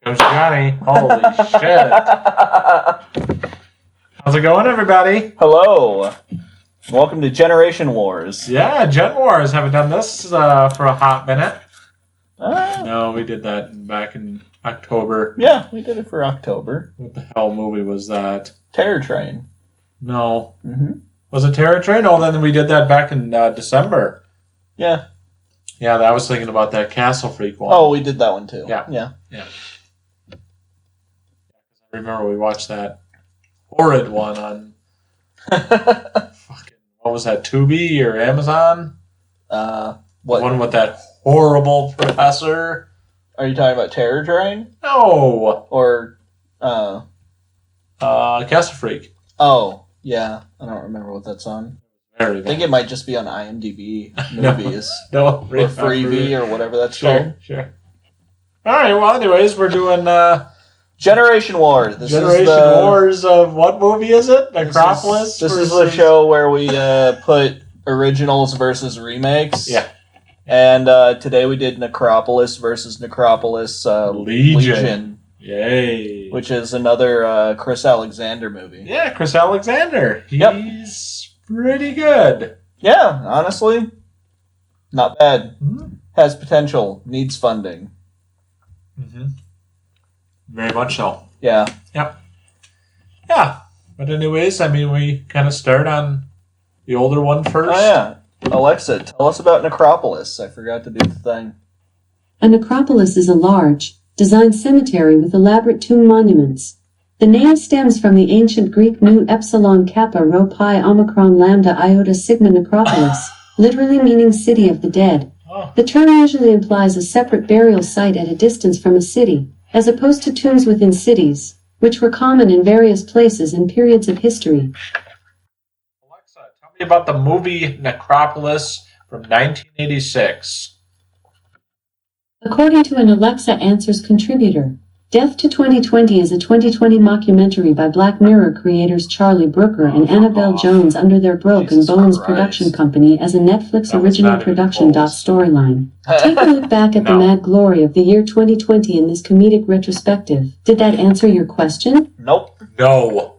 There's Johnny. Holy shit. How's it going, everybody? Hello. Welcome to Generation Wars. Yeah, Gen Wars. Haven't done this for a hot minute. No, we did that back in October. Yeah, we did it for October. What the hell movie was that? Terror Train. No. Mm-hmm. Was it Terror Train? Oh, then we did that back in December. Yeah. Yeah, I was thinking about that Castle Freak one. Oh, we did that one too. Yeah. I remember we watched that horrid one on fucking, what was that, Tubi or Amazon? What? The one with that horrible professor. Are you talking about Terror Train? No. Or, Castle Freak. Oh, yeah. I don't remember what that's on. Very I think it might just be on IMDb No. movies. No. Or Freebie or whatever that's called. Sure. Alright, well, anyways, we're doing Generation Wars. Generation Wars of what movie is it? Necropolis? This is the show where we put originals versus remakes. Yeah. And today we did Necropolis versus Necropolis Legion. Yay. Which is another Chris Alexander movie. Yeah, Chris Alexander. He's pretty good. Yeah, honestly. Not bad. Mm-hmm. Has potential. Needs funding. Mm-hmm. Very much so. Yeah. Yep. Yeah. But anyways, I mean, we kind of start on the older one first. Oh, yeah. Alexa, tell us about Necropolis. I forgot to do the thing. A necropolis is a large, designed cemetery with elaborate tomb monuments. The name stems from the ancient Greek Nu Epsilon Kappa Rho Pi Omicron Lambda Iota Sigma Necropolis, literally meaning city of the dead. Oh. The term usually implies a separate burial site at a distance from a city, as opposed to tombs within cities, which were common in various places and periods of history. Alexa, tell me about the movie Necropolis from 1986. According to an Alexa Answers contributor, Death to 2020 is a 2020 mockumentary by Black Mirror creators Charlie Brooker and Annabelle Jones under their Broken Bones production company as a Netflix original production. Storyline. Take a look back at the mad glory of the year 2020 in this comedic retrospective. Did that answer your question? Nope. No.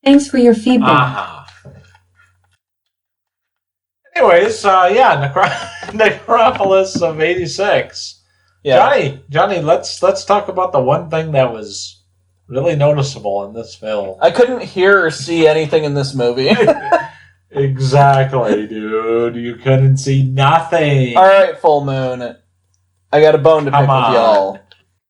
Thanks for your feedback. Anyways, Necropolis of 86. Yeah. Johnny, let's talk about the one thing that was really noticeable in this film. I couldn't hear or see anything in this movie. Exactly, dude. You couldn't see nothing. Alright, Full Moon. I got a bone to pick with y'all.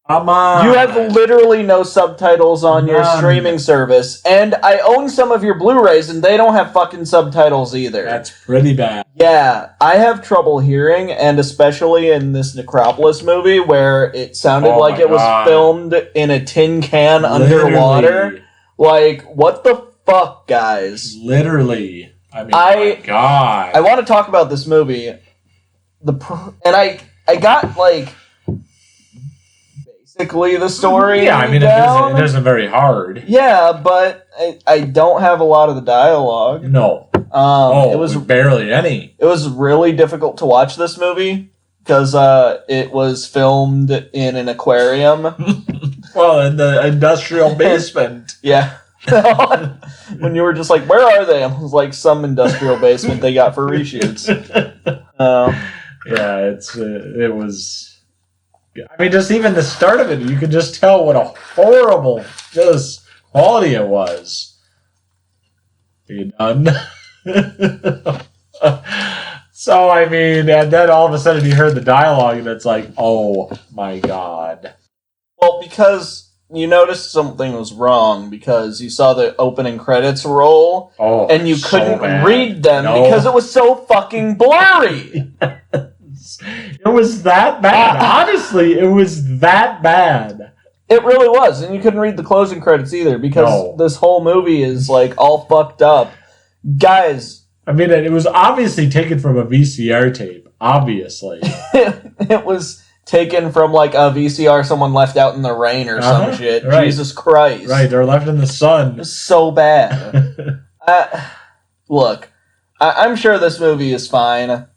Come on. You have literally no subtitles on your streaming service, and I own some of your Blu-rays, and they don't have fucking subtitles either. That's pretty bad. Yeah, I have trouble hearing, and especially in this Necropolis movie, where it sounded like it was filmed in a tin can underwater. Like, what the fuck, guys? Literally. I mean, my God. I want to talk about this movie. I got, like, basically the story. Yeah, I mean, it isn't very hard. Yeah, but I don't have a lot of the dialogue. No. It was barely any. It was really difficult to watch this movie because it was filmed in an aquarium. Well, in the industrial basement. Yeah. When you were just like, where are they? I was like, some industrial basement they got for reshoots. Yeah, it was. I mean, just even the start of it, you could just tell what a horrible just quality it was. Are you done? So, I mean, and then all of a sudden you heard the dialogue and it's like, oh my God. Well, because you noticed something was wrong because you saw the opening credits roll and you couldn't read them because it was so fucking blurry. It was that bad. Honestly, it was that bad. It really was. And you couldn't read the closing credits either because this whole movie is like all fucked up. Guys. I mean, it was obviously taken from a VCR tape. Obviously. It was taken from like a VCR someone left out in the rain or some shit. Right. Jesus Christ. Right, or left in the sun. It was so bad. Look, I'm sure this movie is fine.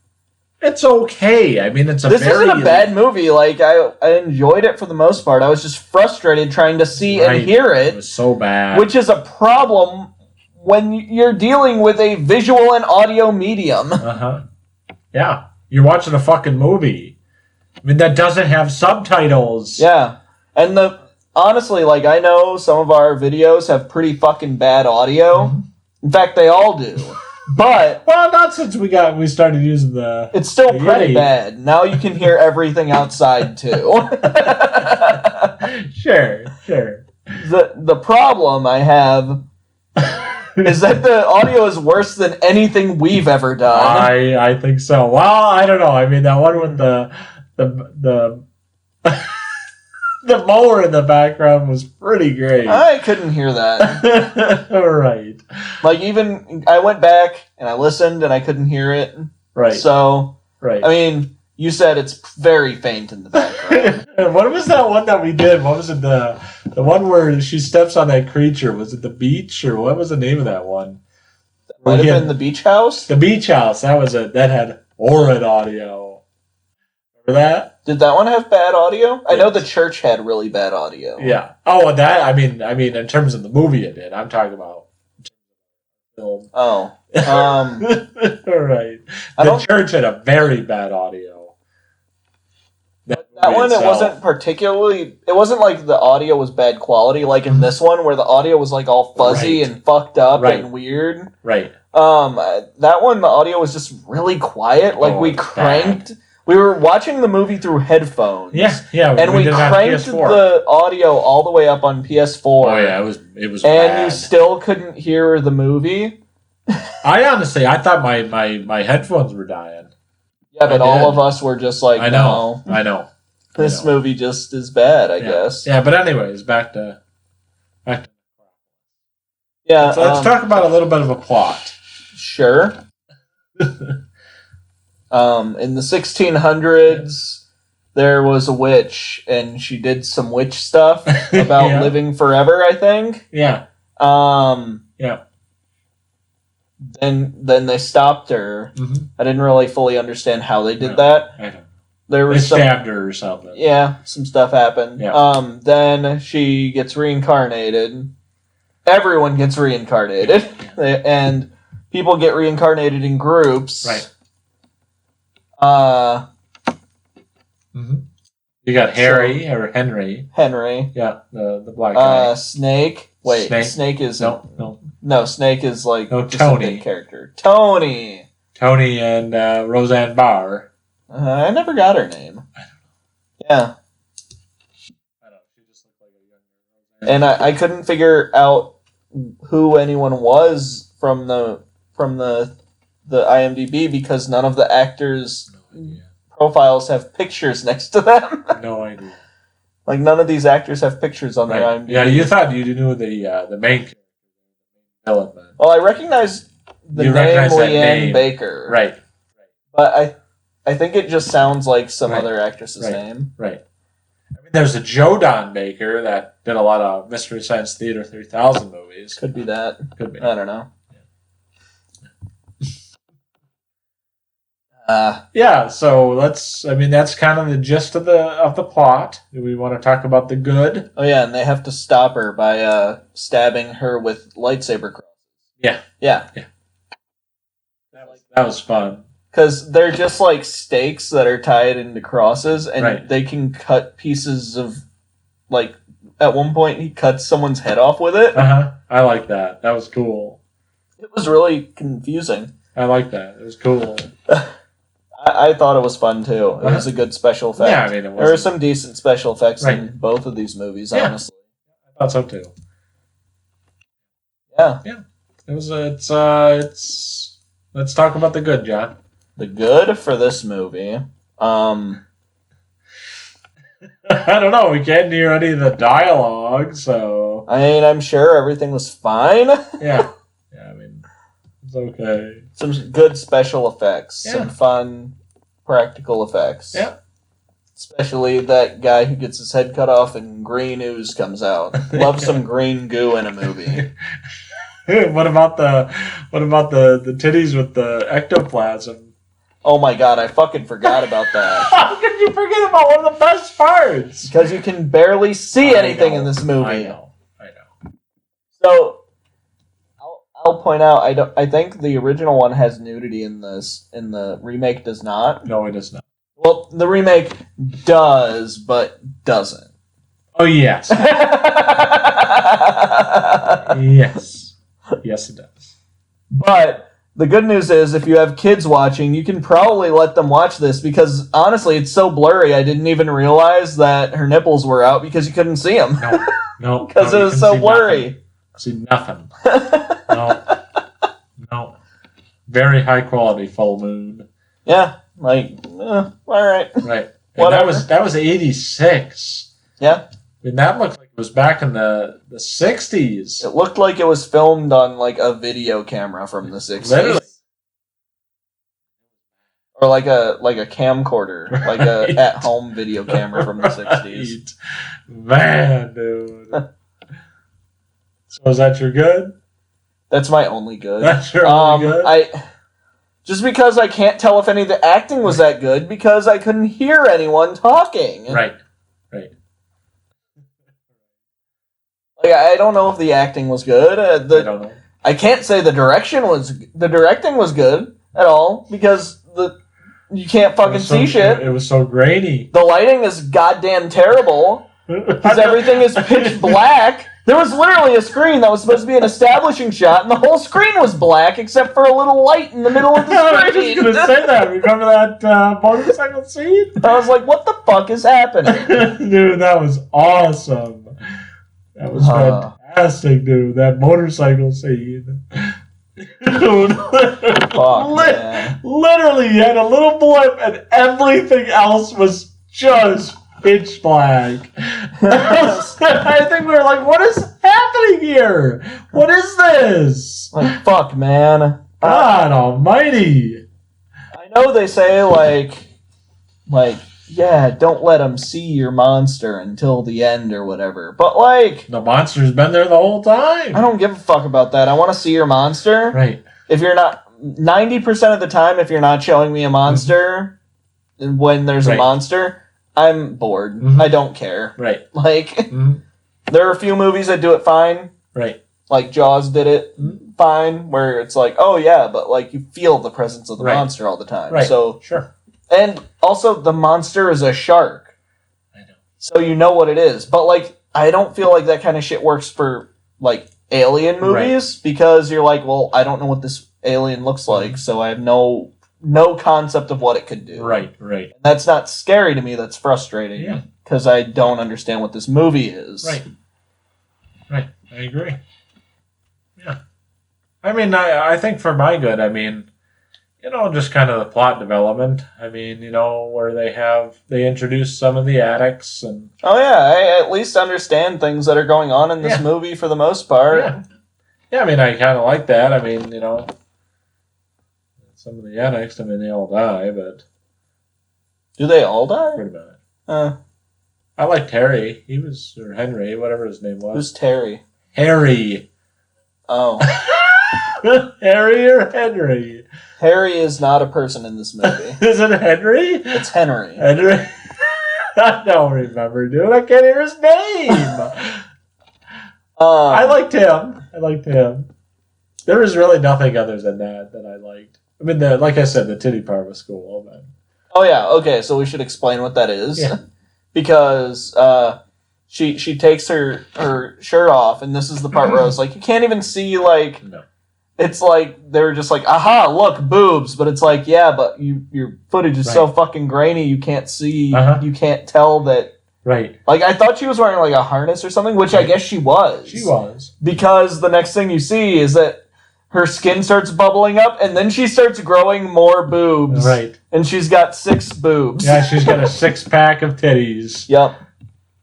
It's okay. I mean, it's a This very... isn't a bad movie. Like, I enjoyed it for the most part. I was just frustrated trying to see and hear it. It was so bad. Which is a problem when you're dealing with a visual and audio medium. Uh-huh. Yeah. You're watching a fucking movie. I mean, that doesn't have subtitles. Yeah. And honestly, like, I know some of our videos have pretty fucking bad audio. Mm-hmm. In fact, they all do. But well, not since we started using the... It's still pretty Yeti. bad. Now you can hear everything outside, too. Sure. The problem I have is that the audio is worse than anything we've ever done. I think so. Well, I don't know. I mean, that one with the the mower in the background was pretty great. I couldn't hear that. All right. Like, even I went back and I listened and I couldn't hear it. Right. So, right. I mean, you said it's very faint in the background. What was that one that we did? What was it? The one where she steps on that creature. Was it the beach, or what was the name of that one? Might have been the beach house. The beach house. That was it. That had horrid audio. Remember that? Did that one have bad audio? Yes. I know the church had really bad audio. Yeah. Oh, that. I mean, in terms of the movie, it did. I'm talking about film. Oh. All right. The church had a very bad audio. That one, itself. It wasn't particularly... It wasn't like the audio was bad quality, like in this one, where the audio was like all fuzzy and fucked up and weird. Right. That one, the audio was just really quiet. Like, we cranked... Bad. We were watching the movie through headphones. Yeah. And we cranked the audio all the way up on PS4. Oh, yeah, it was and bad. You still couldn't hear the movie. I thought my headphones were dying. Yeah, but all of us were just like, I know. This movie just is bad, I guess. Yeah, but anyways, back to yeah. So let's talk about a little bit of a plot. Sure. In the 1600s, there was a witch, and she did some witch stuff about living forever, I think. Yeah. Yeah. Then they stopped her. Mm-hmm. I didn't really fully understand how they did that. I don't. They stabbed her or something. Yeah, some stuff happened. Yeah. Then she gets reincarnated. Everyone gets reincarnated. Yeah. And people get reincarnated in groups. Right. Mm-hmm. You got Harry or Henry. Henry. Yeah, the black guy. Snake. Wait, Snake is... No, Snake is like just Tony. A big character. Tony and Roseanne Barr. I never got her name. Yeah. I don't know. She just looked like a young Roseanne. And I couldn't figure out who anyone was from the IMDb because none of the actors' profiles have pictures next to them. No idea. Like, none of these actors have pictures on their IMDb. Yeah, you thought you knew the main villain. Well, I recognize the name Leanne Baker. Right. But I think it just sounds like some other actress's name. Right. I mean, there's a Jodan Baker that did a lot of Mystery Science Theater 3000 movies. Could be that. Could be. I don't know. Yeah, so that's kind of the gist of the plot. Do we want to talk about the good? Oh yeah, and they have to stop her by stabbing her with lightsaber crosses. Yeah. That was fun. Because they're just like stakes that are tied into crosses, and they can cut pieces of, like, at one point he cuts someone's head off with it. I like that. That was cool. It was really confusing. I like that. It was cool. I thought it was fun too. It was a good special effect. Yeah, I mean, there were some decent special effects in both of these movies, honestly. I thought so too. Yeah. It was. Let's talk about the good, John. The good for this movie. I don't know. We can't hear any of the dialogue, so. I mean, I'm sure everything was fine. Yeah. I mean, it's okay. Some good special effects. Some fun practical effects. Yeah. Especially that guy who gets his head cut off and green ooze comes out. Love some green goo in a movie. What about the titties with the ectoplasm? Oh my god, I fucking forgot about that. How could you forget about one of the best parts? Because you can barely see anything in this movie. I know. So, I'll point out, I think the original one has nudity in this, and the remake does not. No, it does not. Well, the remake does, but doesn't. Oh, yes. Yes. Yes, it does. But the good news is, if you have kids watching, you can probably let them watch this, because honestly, it's so blurry, I didn't even realize that her nipples were out because you couldn't see them. No. Because it was so blurry. See nothing. No. Very high quality full moon. Yeah, like, all right. Right. And that was 86. Yeah. I mean, that looked like it was back in the 60s. It looked like it was filmed on, like, a video camera from the 60s. Literally. Or like a camcorder, like a at-home video camera from the 60s. Man, dude. So is that your good? That's my only good. That's your only good? Just because I can't tell if any of the acting was that good, because I couldn't hear anyone talking. Right. Like, I don't know if the acting was good. I don't know. I can't say the directing was good at all, because you can't fucking see shit. It was so grainy. The lighting is goddamn terrible, because everything is pitch black. There was literally a screen that was supposed to be an establishing shot, and the whole screen was black except for a little light in the middle of the screen. I was just going to say that. Remember that motorcycle scene? I was like, what the fuck is happening? Dude, that was awesome. That was fantastic, dude. That motorcycle scene. Dude, literally, you had a little blip, and everything else was just pitch black. I think we were like, what is happening here? What is this? Like, fuck, man. God almighty. I know they say, like, yeah, don't let them see your monster until the end or whatever. But, like, the monster's been there the whole time. I don't give a fuck about that. I want to see your monster. Right. If you're not, 90% of the time, if you're not showing me a monster when there's a monster, I'm bored. I don't care. Right. Like, there are a few movies that do it fine. Right. Like Jaws did it fine, where it's like, oh yeah, but like you feel the presence of the monster all the time. Right. So sure. And also the monster is a shark. I know. So you know what it is. But like I don't feel like that kind of shit works for like alien movies because you're like, well, I don't know what this alien looks like, so I have no concept of what it could do. Right. And that's not scary to me, that's frustrating. Yeah. Because I don't understand what this movie is. Right. I agree. Yeah. I mean, I think for my good, I mean, just kind of the plot development. I mean, where they introduce some of the addicts and... Oh yeah, I at least understand things that are going on in this movie for the most part. Yeah, I mean, I kind of like that. I mean, some of the addicts, I mean, they all die, but... Do they all die? Pretty much. I liked Harry. Or Henry, whatever his name was. Who's Terry? Harry. Oh. Harry or Henry? Harry is not a person in this movie. Is it Henry? It's Henry. Henry? I don't remember, dude. I can't hear his name. I liked him. There was really nothing other than that I liked. I mean, like I said, the titty part was cool, but... Oh yeah, okay, so we should explain what that is. Yeah. Because she takes her shirt off, and this is the part where I was like, you can't even see, like... No. It's like, they were just like, aha, look, boobs. But it's like, yeah, but your footage is so fucking grainy, you can't see, you can't tell that... Right. Like, I thought she was wearing, like, a harness or something, which I guess she was. She was. Because the next thing you see is that her skin starts bubbling up, and then she starts growing more boobs. Right. And she's got 6 boobs. Yeah, she's got a 6-pack of titties. Yep.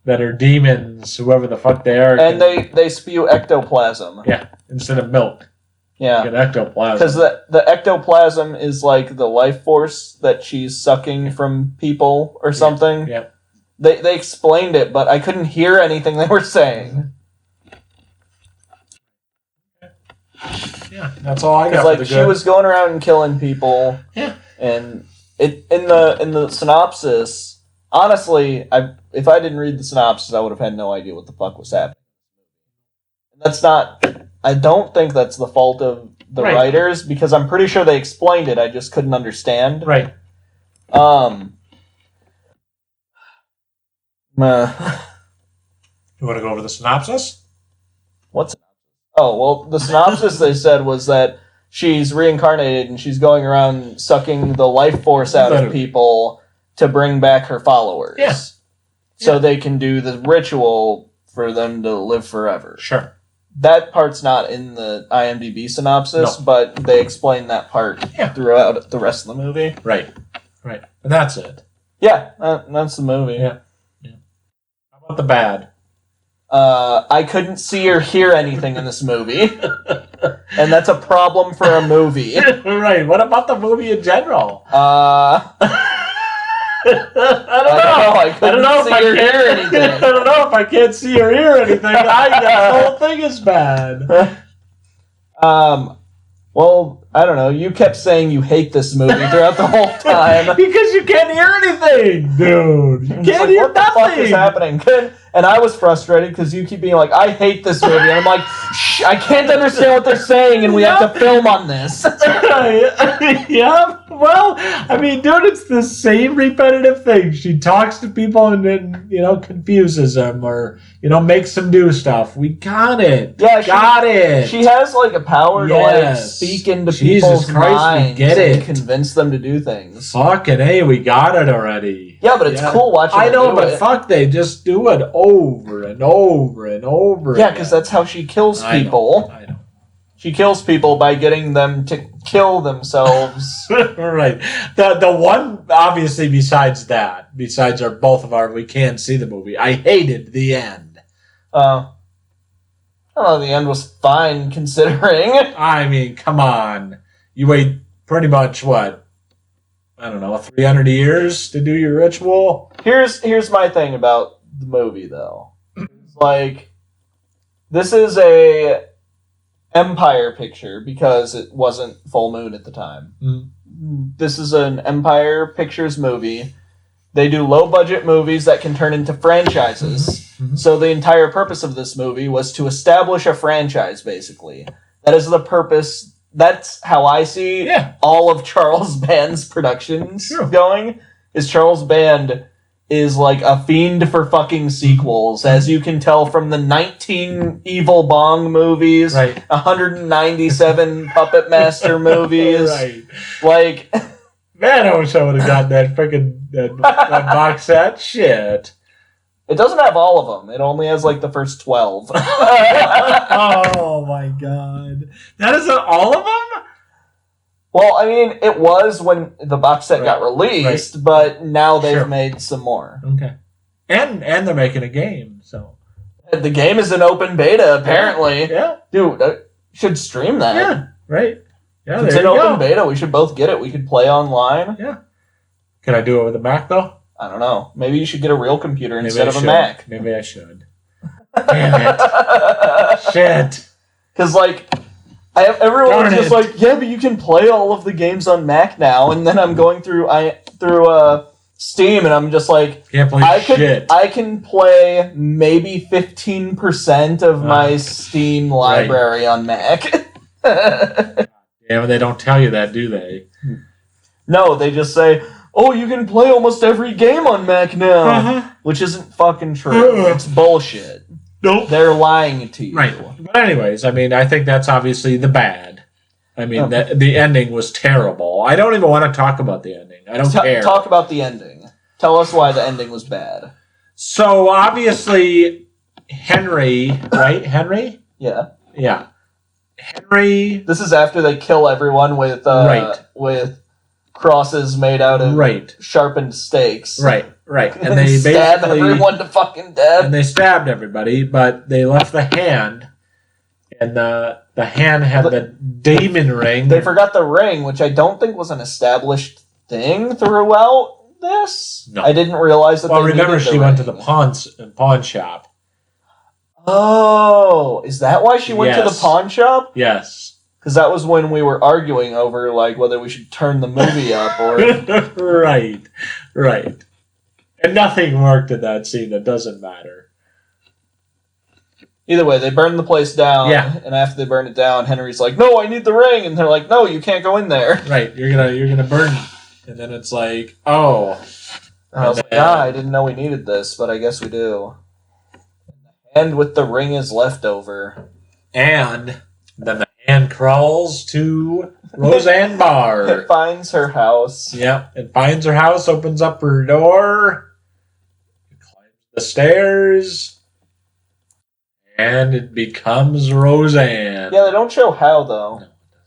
That are demons, whoever the fuck they are. And they spew ectoplasm. Yeah, instead of milk. Yeah. Like an ectoplasm. Because the ectoplasm is like the life force that she's sucking from people or something. Yeah. They explained it, but I couldn't hear anything they were saying. Yeah, that's all I got. Like she was going around and killing people. Yeah, and in the synopsis, honestly, if I didn't read the synopsis, I would have had no idea what the fuck was happening. And that's not. I don't think that's the fault of the writers because I'm pretty sure they explained it. I just couldn't understand. Right. You want to go over the synopsis? What's? Oh well, the synopsis they said was that she's reincarnated and she's going around sucking the life force out of people to bring back her followers. Yes. So they can do the ritual for them to live forever. Sure. That part's not in the IMDb synopsis, but they explain that part throughout the rest of the movie. Right. Right. And that's it. Yeah, that's the movie. Yeah. How about the bad? I couldn't see or hear anything in this movie. And that's a problem for a movie. Right. What about the movie in general? I don't know if I can hear anything. I don't know if I can't see or hear anything. The whole thing is bad. Well, I don't know. You kept saying you hate this movie throughout the whole time. Because you can't hear anything, dude. You can't hear what the fuck is happening? And I was frustrated because you keep being like, I hate this movie. And I'm like, shh, I can't understand what they're saying and we have to film on this. Yeah. Well, I mean, dude, it's the same repetitive thing. She talks to people and then, confuses them or, makes them do stuff. We got it. Yeah, got it. She has, a power to, speak into people's minds and convince them to do things. Fucking A, we got it already. Yeah, but it's cool watching I know, but fuck, they just do it over and over and over again. Yeah, because that's how she kills people. I know. She kills people by getting them to kill themselves. Right. The one, obviously, besides both of our, we can't see the movie. I hated the end. I don't know, the end was fine considering. I mean, come on. You wait pretty much, what? I don't know, 300 years to do your ritual? Here's my thing about the movie, though. It's this is a Empire picture because it wasn't full moon at the time. Mm-hmm. This is an Empire Pictures movie. They do low-budget movies that can turn into franchises. Mm-hmm. So the entire purpose of this movie was to establish a franchise, basically. That is the purpose. That's how I see all of Charles Band's productions going. Is Charles Band is a fiend for fucking sequels, as you can tell from the 19 Evil Bong movies, 197 Puppet Master movies. Right. Man, I wish I would have gotten that freaking that box set. Shit. It doesn't have all of them. It only has the first 12. Oh my god. That isn't all of them? Well, I mean, it was when the box set got released, but now they've made some more. Okay. And they're making a game, so. The game is an open beta, apparently. Yeah. Dude, I should stream that. Yeah, right. Yeah, if it's an open beta, we should both get it. We could play online. Yeah. Can I do it with a Mac, though? I don't know. Maybe you should get a real computer instead of a Mac. Maybe I should. Damn it. Shit. Because, everyone's just yeah, but you can play all of the games on Mac now. And then I'm going through Steam, and I'm just can't play shit. I can play maybe 15% of my Steam library on Mac. Yeah, but they don't tell you that, do they? No, they just say, oh, you can play almost every game on Mac now. Which isn't fucking true. It's bullshit. Nope. They're lying to you. Right. But anyways, I mean, I think that's obviously the bad. I mean, the ending was terrible. I don't even want to talk about the ending. I don't care. Talk about the ending. Tell us why the ending was bad. So, obviously, Henry, right? Henry? Yeah. Yeah. Henry... This is after they kill everyone with crosses made out of sharpened stakes. Right. And they stab everyone to fucking death. And they stabbed everybody, but they left the hand, and the hand had the demon ring. They forgot the ring, which I don't think was an established thing throughout this. No. I didn't realize that. Well, remember she went to the pawn shop. Oh, is that why she went to the pawn shop? Yes. Because that was when we were arguing over, like, whether we should turn the movie up or... Right. And nothing worked in that scene. It doesn't matter. Either way, they burned the place down. Yeah. And after they burn it down, Henry's like, no, I need the ring. And they're like, no, you can't go in there. Right. You're gonna burn it. And then it's like, oh. And I was like, I didn't know we needed this, but I guess we do. And with the ring is left over. And then the hand crawls to Roseanne Barr. It finds her house. Yep. It finds her house, opens up her door, climbs the stairs, and it becomes Roseanne. Yeah, they don't show how, though.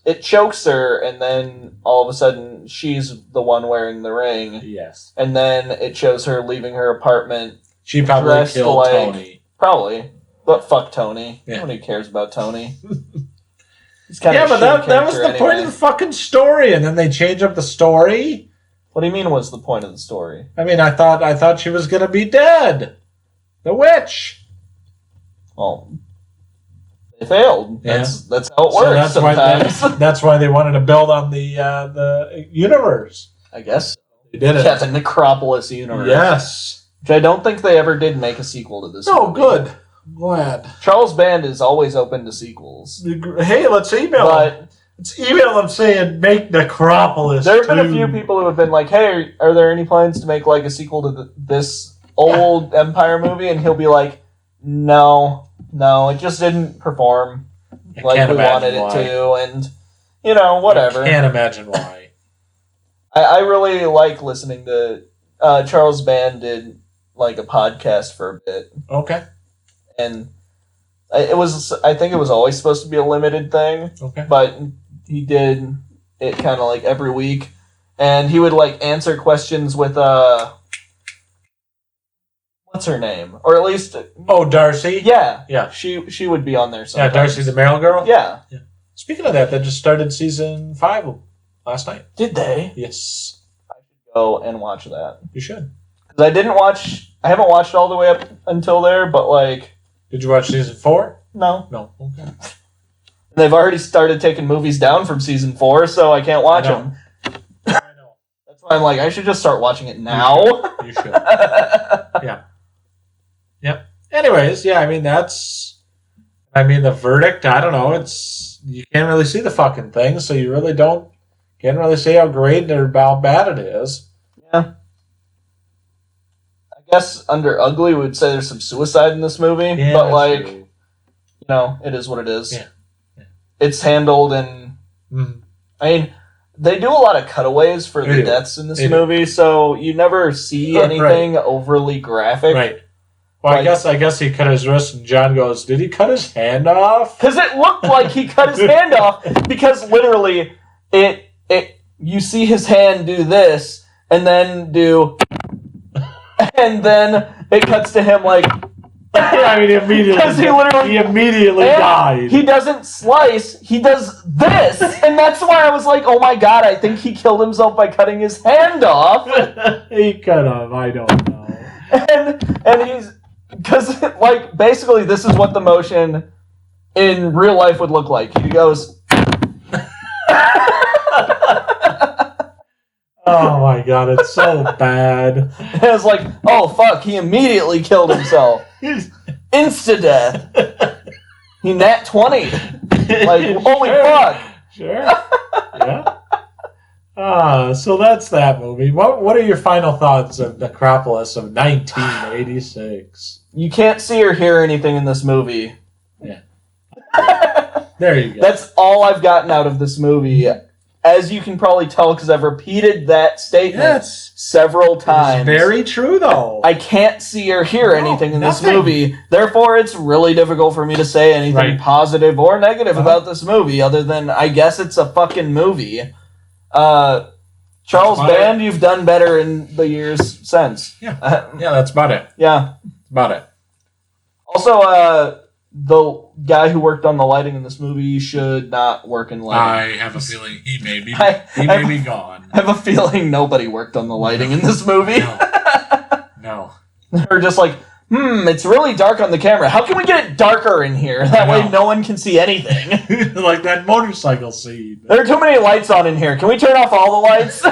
It chokes her, and then all of a sudden, she's the one wearing the ring. Yes. And then it shows her leaving her apartment. She probably killed Tony. Probably. But fuck Tony. Yeah. Nobody cares about Tony. Yeah, but that was the point of the fucking story, and then they change up the story. What do you mean was the point of the story? I mean, I thought she was gonna be dead. The witch. Well, they failed. Yeah. That's how it works sometimes. That's why they wanted to build on the universe. I guess. They did it. Yeah, the Necropolis universe. Yes. Which I don't think they ever did make a sequel to this Oh, movie. good. Glad. Charles Band is always open to sequels. Hey, let's email them. Let's email them saying make Necropolis. There have been a few people who have been like, hey, are there any plans to make like a sequel to this old Empire movie? And he'll be like, no, it just didn't perform like we wanted it to. And, whatever. I can't imagine why. I really like listening to... Charles Band did like a podcast for a bit. Okay. And I think it was always supposed to be a limited thing. Okay. But he did it kind of like every week. And he would like answer questions with, what's her name? Or at least... Oh, Darcy? Yeah. Yeah. She would be on there sometimes. Yeah, Darcy the Mail Girl? Yeah. Speaking of that, they just started season 5 last night. Did they? Yes. I should go and watch that. You should. Because I haven't watched all the way up until there, but like... Did you watch season 4? No. No. Okay. They've already started taking movies down from season 4, so I can't watch them. I know. That's why I'm like, I should just start watching it now. You should. Yeah. Yep. Anyways, yeah, I mean, the verdict, I don't know, you can't really see the fucking thing, so you really can't really see how great or how bad it is. Yeah. I guess under ugly, we would say there's some suicide in this movie, Yeah, but like, true. it is what it is. Yeah. It's handled and, I mean, they do a lot of cutaways for the deaths in this movie, so you never see anything overly graphic. Right. Well, like, I guess he cut his wrist, and John goes, "Did he cut his hand off?" Because it looked like he cut his hand off. Because literally, you see his hand do this, and then and then it cuts to him like. I mean, he immediately died. He doesn't slice. He does this, and that's why I was like, "Oh my god! I think he killed himself by cutting his hand off." He cut off. I don't know. And he's because like basically this is what the motion in real life would look like. He goes. Oh my god! It's so bad. And it's like, oh fuck! He immediately killed himself. Insta death. He nat 20. Like, holy fuck. Sure. Yeah. So that's that movie. What are your final thoughts of Necropolis of 1986? You can't see or hear anything in this movie. Yeah. There you go. That's all I've gotten out of this movie. As you can probably tell, because I've repeated that statement several times. It's very true, though. I can't see or hear anything in this movie. Therefore, it's really difficult for me to say anything positive or negative about this movie, other than I guess it's a fucking movie. Charles Band, you've done better in the years since. Yeah, that's about it. Yeah. About it. Also, the guy who worked on the lighting in this movie should not work in lighting. I have a feeling he may be gone. I have a feeling nobody worked on the lighting in this movie. No. They're just like, it's really dark on the camera. How can we get it darker in here? That way no one can see anything. Like that motorcycle scene. There are too many lights on in here. Can we turn off all the lights?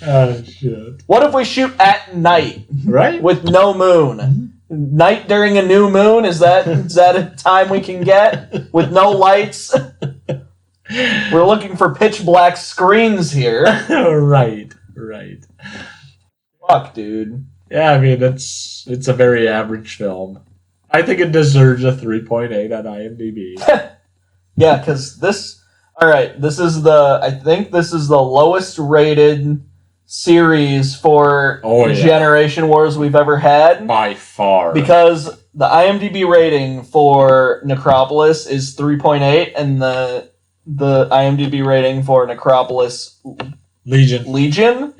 Oh, shit. What if we shoot at night? Right? With no moon? Mm-hmm. Night during a new moon? Is that a time we can get? With no lights? We're looking for pitch black screens here. Right. Fuck, dude. Yeah, I mean, it's a very average film. I think it deserves a 3.8 on IMDb. Yeah, because this... Alright, this is the lowest rated series for Generation Wars we've ever had. By far. Because the IMDb rating for Necropolis is 3.8, and the IMDb rating for Necropolis Legion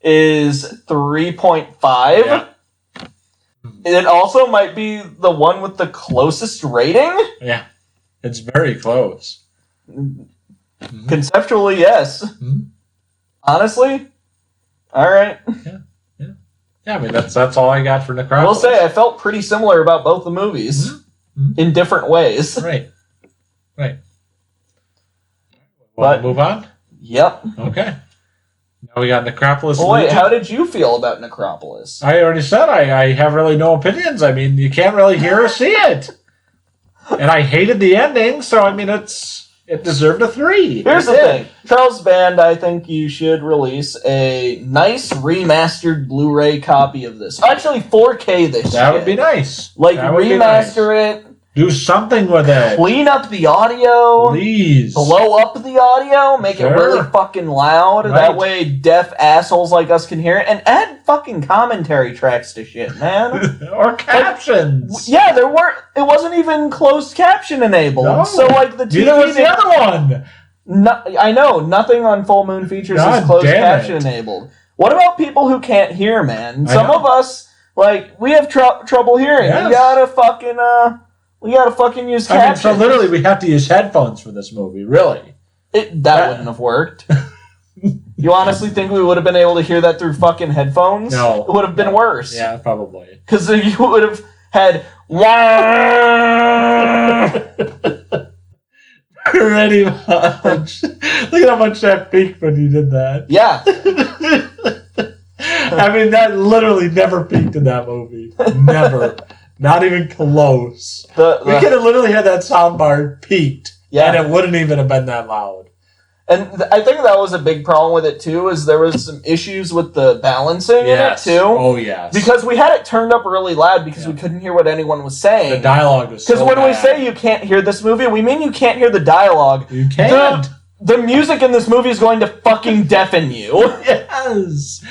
is 3.5. Yeah. It also might be the one with the closest rating. Yeah, it's very close. Mm-hmm. Conceptually, yes. Mm-hmm. Honestly, all right. Yeah. I mean, that's all I got for Necropolis. I will say I felt pretty similar about both the movies in different ways. Right. But move on. Yep. Okay. Now we got Necropolis. Well, wait, how did you feel about Necropolis? I already said I have really no opinions. I mean, you can't really hear or see it. And I hated the ending, so I mean, it deserved a 3. Here's the thing. Charles Band, I think you should release a nice remastered Blu-ray copy of this. Actually, 4K this That would be nice. Like, remaster it. Do something with it. Clean up the audio. Please. Blow up the audio. Make it really fucking loud. Right. That way deaf assholes like us can hear it. And add fucking commentary tracks to shit, man. Or captions. Like, yeah, it wasn't even closed caption enabled. No. So, like, the TV... Neither was the other one. I know. Nothing on Full Moon Features is closed caption enabled. What about people who can't hear, man? Some of us, like, we have trouble hearing. Yes. We gotta fucking use captions. I mean, so literally we have to use headphones for this movie, really. That wouldn't have worked. You honestly think we would have been able to hear that through fucking headphones? No. It would have been worse. Yeah, probably. Because you would have had... Pretty much. Look at how much that peaked when you did that. Yeah. I mean, that literally never peaked in that movie. Never. Not even close. We could have literally had that soundbar peaked, and it wouldn't even have been that loud. And I think that was a big problem with it, too, is there was some issues with the balancing in it, too. Oh, yes. Because we had it turned up really loud because we couldn't hear what anyone was saying. The dialogue was so bad. Because when we say you can't hear this movie, we mean you can't hear the dialogue. You can't. The music in this movie is going to fucking deafen you. Yes.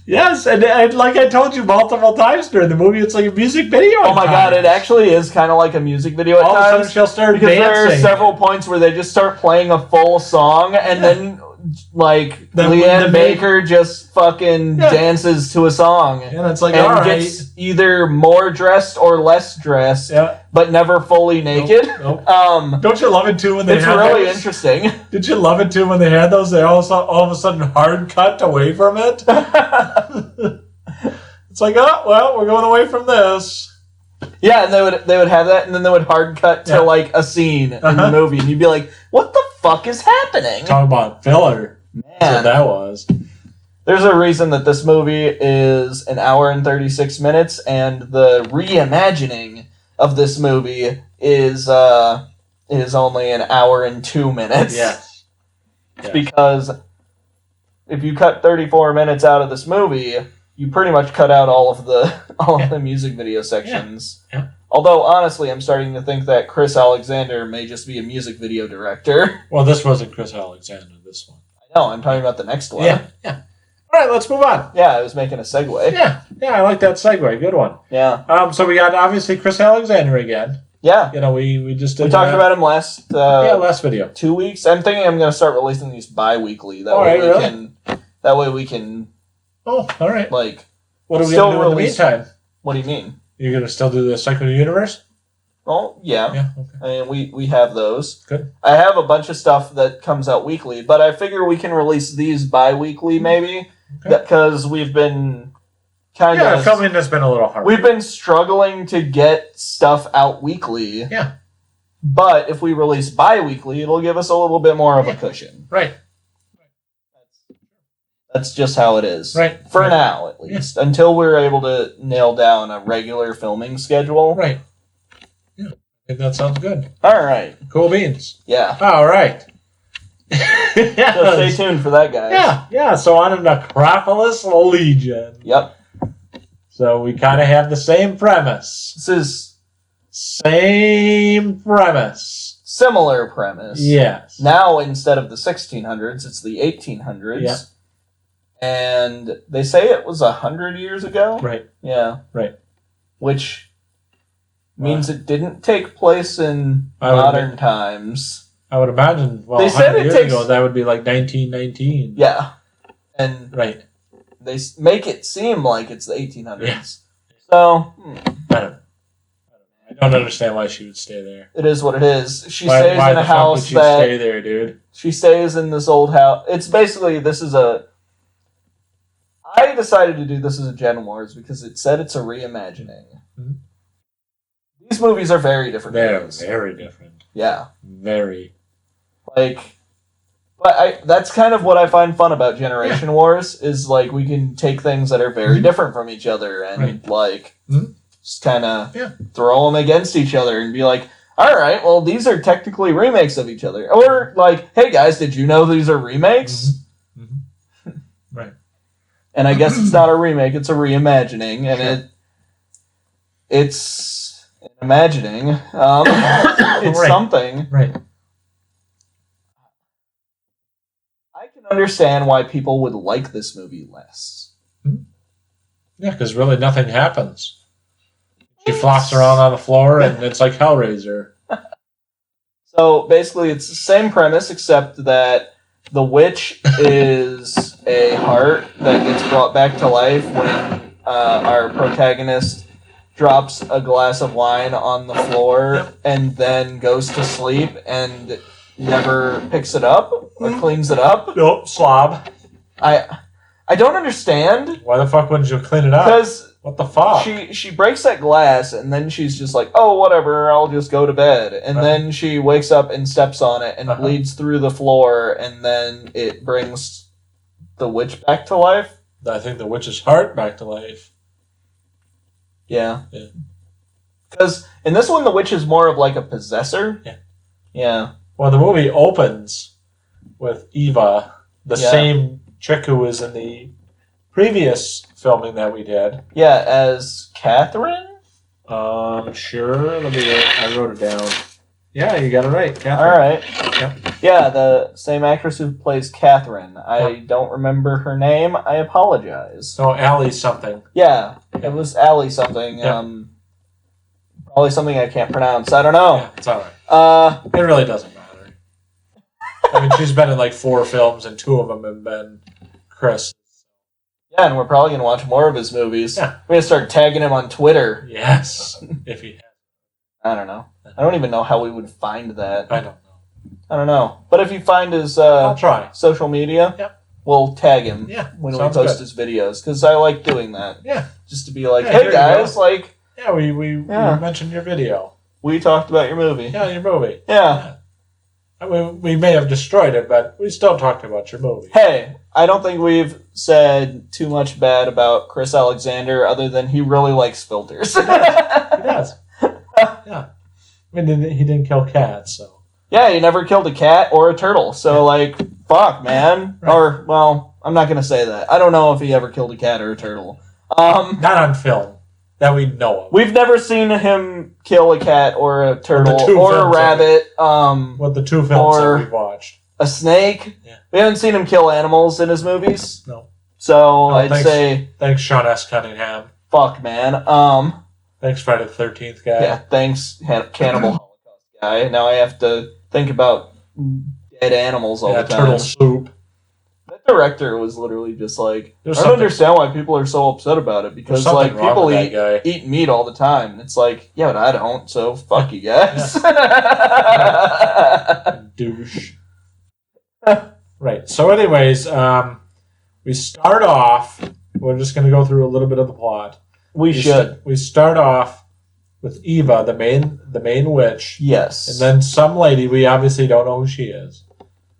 Yes, and like I told you multiple times during the movie, it's like a music video. Oh my god, it actually is kind of like a music video at times. All of a sudden she'll start because dancing. There are several points where they just start playing a full song, and then, like, Leanne Baker just fucking dances to a song. And it's like, and all right. gets either more dressed or less dressed, but never fully naked. Nope. Don't you love it, too, when they had It's really those? Interesting. Did you love it, too, when they had those? They all of a sudden hard cut away from it? It's like, oh, well, we're going away from this. Yeah, and they would have that, and then they would hard cut to, like, a scene in the movie, and you'd be like, what the fuck is happening? Talk about filler. Man. That's what that was. There's a reason that this movie is an hour and 36 minutes, and the reimagining of this movie is only an hour and 2 minutes. Yes. Because if you cut 34 minutes out of this movie, you pretty much cut out all of the music video sections. Yeah. Although, honestly, I'm starting to think that Chris Alexander may just be a music video director. Well, this wasn't Chris Alexander, this one. I know, I'm talking about the next one. Yeah. All right, let's move on. Yeah, I was making a segue. Yeah, I like that segue. Good one. Yeah. So we got, obviously, Chris Alexander again. Yeah. You know, we just did... We talked about him last... last video. 2 weeks. I'm thinking I'm going to start releasing these bi-weekly. That way we can... Oh, all right. Like... What are we going to do in the meantime? What do you mean? You're going to still do the Cycle of the Universe? Oh, yeah. Yeah, okay. I mean, we have those. Good. I have a bunch of stuff that comes out weekly, but I figure we can release these bi-weekly, maybe, because we've been kind of... filming has been a little hard. We've been struggling to get stuff out weekly. Yeah. But if we release bi-weekly, it'll give us a little bit more of a cushion. Right. That's just how it is. Right. For now, at least. Yeah. Until we're able to nail down a regular filming schedule. Right. Yeah. I think that sounds good. All right. Cool beans. Yeah. All right. Yes. So stay tuned for that, guys. Yeah. So on to Necropolis Legion. Yep. So we kind of have the same premise. This is... Same premise. Similar premise. Yes. Now, instead of the 1600s, it's the 1800s. Yeah. And they say it was 100 years ago. Right. Yeah. Right. Which means it didn't take place in modern times. I would imagine, well, they said 100 years ago, that would be like 1919. Yeah. And right. They make it seem like it's the 1800s. Yeah. So, I don't understand why she would stay there. It is what it is. She stays in a house would she stay there, dude? She stays in this old house. It's basically, I decided to do this as a Gen Wars because it said it's a reimagining. Mm-hmm. These movies are very different. They're very different. Yeah. Very. That's kind of what I find fun about Generation Wars, is like we can take things that are very different from each other and just kind of throw them against each other and be like, all right, well, these are technically remakes of each other. Or like, hey guys, did you know these are remakes? Mm-hmm. Right. And I guess it's not a remake, it's a reimagining, and it's an imagining. It's something. Right. I can understand why people would like this movie less. Yeah, because really nothing happens. She flops around on the floor, and it's like Hellraiser. So basically, it's the same premise, except that the witch is a heart that gets brought back to life when our protagonist drops a glass of wine on the floor and then goes to sleep and never picks it up or cleans it up. Nope, slob. I don't understand. Why the fuck wouldn't you clean it up? Because what the fuck? She breaks that glass and then she's just like, oh, whatever, I'll just go to bed. And then she wakes up and steps on it and bleeds through the floor, and then it brings the witch back to life. I think the witch's heart back to life. Yeah. Because in this one, the witch is more of like a possessor. Yeah. Yeah. Well, the movie opens with Eva, the same chick who was in the previous filming that we did. Yeah, as Catherine? Sure. I wrote it down. Yeah, you got it right, Catherine. All right. Yep. Yeah, the same actress who plays Catherine. I don't remember her name. I apologize. No, Allie something. Yeah, it was Allie something. Yep. Probably something I can't pronounce. I don't know. Yeah, it's all right. It really doesn't matter. I mean, she's been in like 4 films, and 2 of them have been Chris. Yeah, and we're probably going to watch more of his movies. Yeah. We're going to start tagging him on Twitter. Yes, if he has. I don't know. I don't even know how we would find that. I don't know. I don't know. But if you find his I'll try. social media, we'll tag him when we post his videos. Because I like doing that. Yeah. Just to be like, hey guys, like... Yeah, we mentioned your video. We talked about your movie. Yeah, your movie. Yeah. I mean, we may have destroyed it, but we still talked about your movie. Hey, I don't think we've said too much bad about Chris Alexander other than he really likes filters. He does. Yeah. I mean, he didn't kill cats, so. Yeah, he never killed a cat or a turtle. So, fuck, man. Right. Or, well, I'm not going to say that. I don't know if he ever killed a cat or a turtle. Not on film. That we know of. We've never seen him kill a cat or a turtle or a rabbit. With the 2 films that we've watched. A snake. Yeah. We haven't seen him kill animals in his movies. No. So I'd say... Thanks, Sean S. Cunningham. Fuck, man. Thanks, Friday the 13th guy. Yeah, thanks, Cannibal Holocaust guy. Now I have to think about dead animals all the time. Turtle soup. That director was literally just like, I don't understand why people are so upset about it, because people eat meat all the time. And it's like, yeah, but I don't, so fuck you guys. Douche. Right. So anyways, we start off we're just going to go through a little bit of the plot. We should. We start off with Eva, the main witch. Yes. And then some lady, we obviously don't know who she is.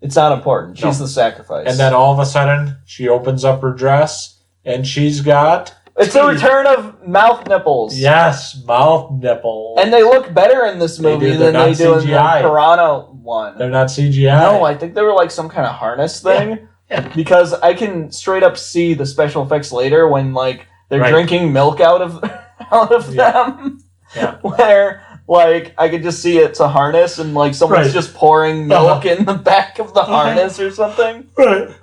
It's not important. She's the sacrifice. And then all of a sudden, she opens up her dress, and she's got... It's the return of mouth nipples. Yes, mouth nipples. And they look better in this movie than they do in the Piranha one. They're not CGI. No, I think they were like some kind of harness thing. Yeah. Because I can straight up see the special effects later when like they're drinking milk out of them. Yeah. Where like I could just see it's a harness and like someone's just pouring milk in the back of the harness or something. Right.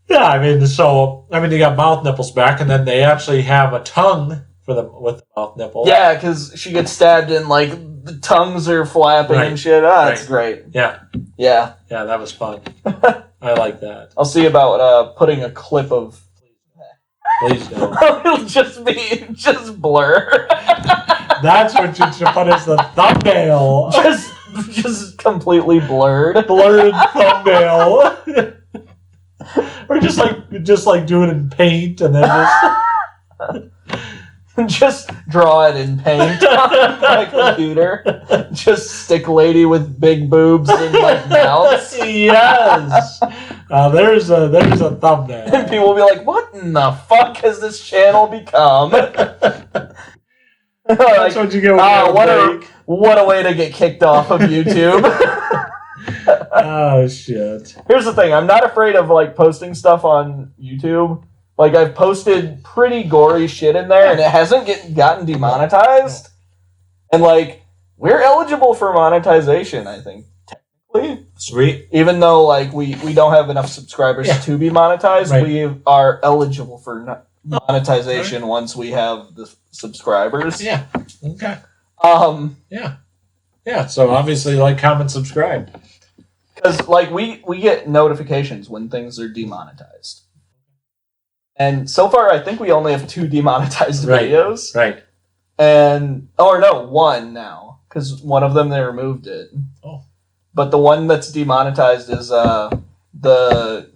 Yeah, I mean, they got mouth nipples back, and then they actually have a tongue for them with the mouth nipple. Yeah, because she gets stabbed and like the tongues are flapping and shit. That's great. Yeah. Yeah. Yeah, that was fun. I like that. I'll see about putting a clip of. Please don't. It'll just blur. That's what you should put as the thumbnail. Just completely blurred. Blurred thumbnail. Or just like do it in paint and then just draw it in paint on my computer. Just stick lady with big boobs and like mouths. Yes. There's a thumbnail. And people will be like, "What in the fuck has this channel become?" That's what you get with what a way to get kicked off of YouTube. Oh shit. Here's the thing, I'm not afraid of like posting stuff on YouTube. Like I've posted pretty gory shit in there and it hasn't gotten demonetized. And like we're eligible for monetization, I think, technically. Sweet. Even though like we don't have enough subscribers to be monetized, we are eligible for monetization once we have the subscribers. Yeah. Okay. Yeah. Yeah, so obviously like, comment, subscribe. Because like we get notifications when things are demonetized. And so far I think we only have 2 demonetized videos. Right. And one now. Because one of them they removed it. Oh. But the one that's demonetized is the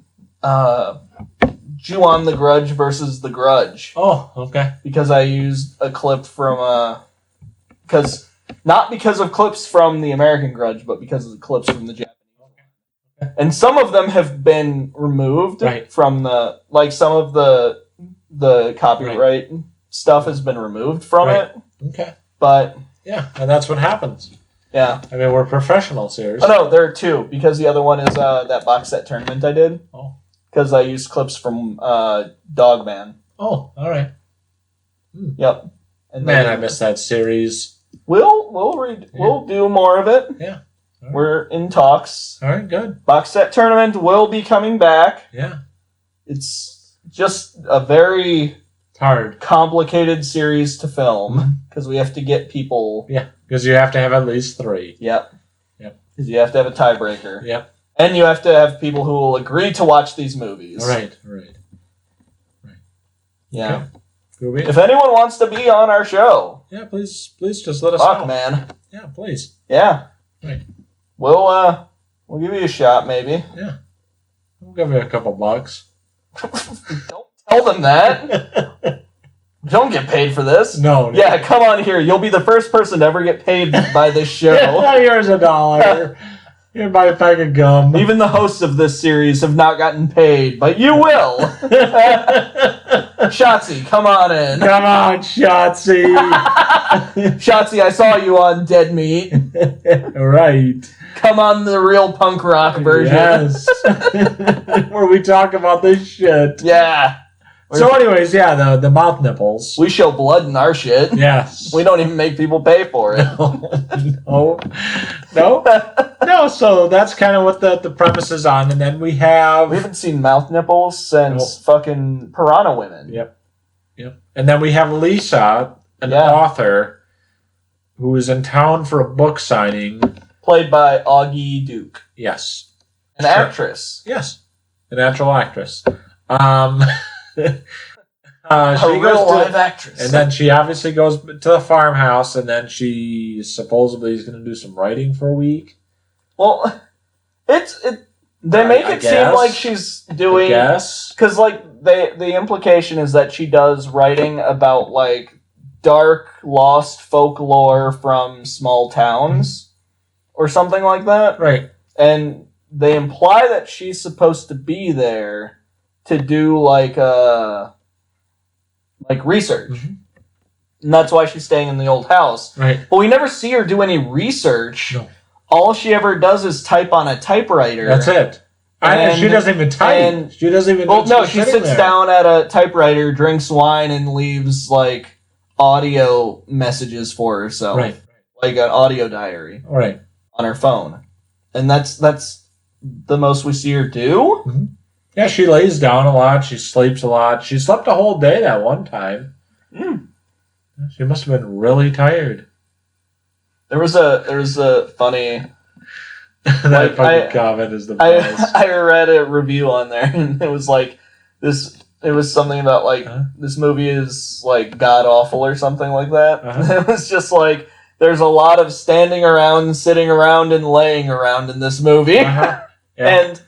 Jew on the Grudge versus the Grudge. Oh, okay. Because I used a clip from not because of clips from the American Grudge, but because of the clips from the Japanese. Okay. And some of them have been removed from some of the copyright stuff has been removed from it. Okay. But yeah, and that's what happens. Yeah. I mean, we're professionals here. Oh no, there are 2 because the other one is that box set tournament I did. Oh. Because I used clips from Dogman. Oh, all right. Yep. And man, I missed that series. We'll do more of it. Yeah. Right. We're in talks. All right, good. Box set tournament will be coming back. Yeah. It's just a very complicated series to film because we have to get people. Yeah, because you have to have at least 3. Yep. Yep. Because you have to have a tiebreaker. Yep. And you have to have people who will agree to watch these movies. Right. Yeah. Okay. If anyone wants to be on our show, please just let us know. Man. Yeah, please. Yeah. Right. We'll give you a shot, maybe. Yeah. We'll give you a couple bucks. Don't tell them that. Don't get paid for this. No. Yeah, come on here. You'll be the first person to ever get paid by this show. Here's $1. Here, buy a pack of gum. Even the hosts of this series have not gotten paid, but you will. Shotzi, come on in. Come on, Shotzi. Shotzi, I saw you on Dead Meat. Right. Come on the real punk rock version. Yes. Where we talk about this shit. Yeah. So anyways, the mouth nipples. We show blood in our shit. Yes. We don't even make people pay for it. No, so that's kind of what the premise is on. And then we haven't seen mouth nipples since fucking Piranha Women. Yep. And then we have Lisa, an author, who is in town for a book signing. Played by Augie Duke. Yes. An actress. Yes. An actual actress. A real live actress. And then she obviously goes to the farmhouse, and then she supposedly is going to do some writing for a week. Well, They make it seem like she's doing... Yes. Because, like, the implication is that she does writing about, like, dark, lost folklore from small towns or something like that. Right. And they imply that she's supposed to be there to do, like research. Mm-hmm. And that's why she's staying in the old house. Right. But we never see her do any research. No. All she ever does is type on a typewriter. That's it. And she doesn't even type. She doesn't even... Well, no, she sits down at a typewriter, drinks wine, and leaves, like, audio messages for herself. Right. Like an audio diary. Right. On her phone. And that's the most we see her do? Mm-hmm. Yeah, she lays down a lot. She sleeps a lot. She slept a whole day that one time. Mm. She must have been really tired. There was a funny... that fucking comment is the best. I read a review on there, and it was like this. It was something about like this movie is like god awful or something like that. It was just like there's a lot of standing around, sitting around, and laying around in this movie, yeah. And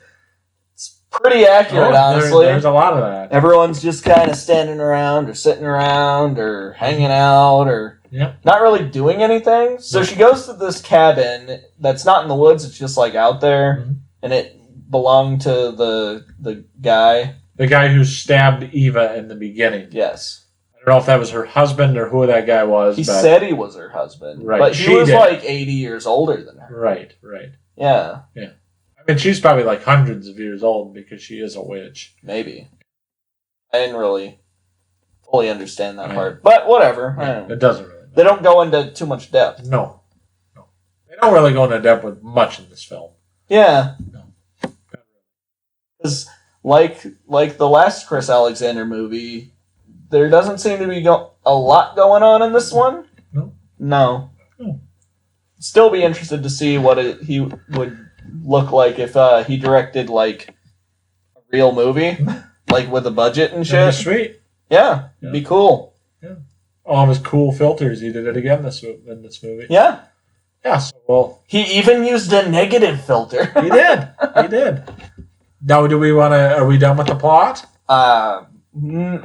it's pretty accurate, honestly. There's a lot of that. Everyone's just kind of standing around, or sitting around, or hanging out, or. Yep. Not really doing anything. So she goes to this cabin that's not in the woods, it's just like out there. Mm-hmm. And it belonged to the guy. The guy who stabbed Eva in the beginning. Yes. I don't know if that was her husband or who that guy was. He said he was her husband. Right. But he was like 80 years older than her. Right. Yeah. Yeah. I mean, she's probably like hundreds of years old because she is a witch. Maybe. I didn't really fully understand that part. But whatever. Yeah, it doesn't really. They don't go into too much depth. No. They don't really go into depth with much in this film. Yeah. No. Because, like the last Chris Alexander movie, there doesn't seem to be a lot going on in this one. No. Still be interested to see what he would look like if he directed, like, a real movie, like, with a budget and shit. That'd be sweet. Yeah. It'd be cool. Yeah. All of his cool filters, he did it again in this movie. Yeah. Yeah, so, well... He even used a negative filter. He did. Now, are we done with the plot? I mean,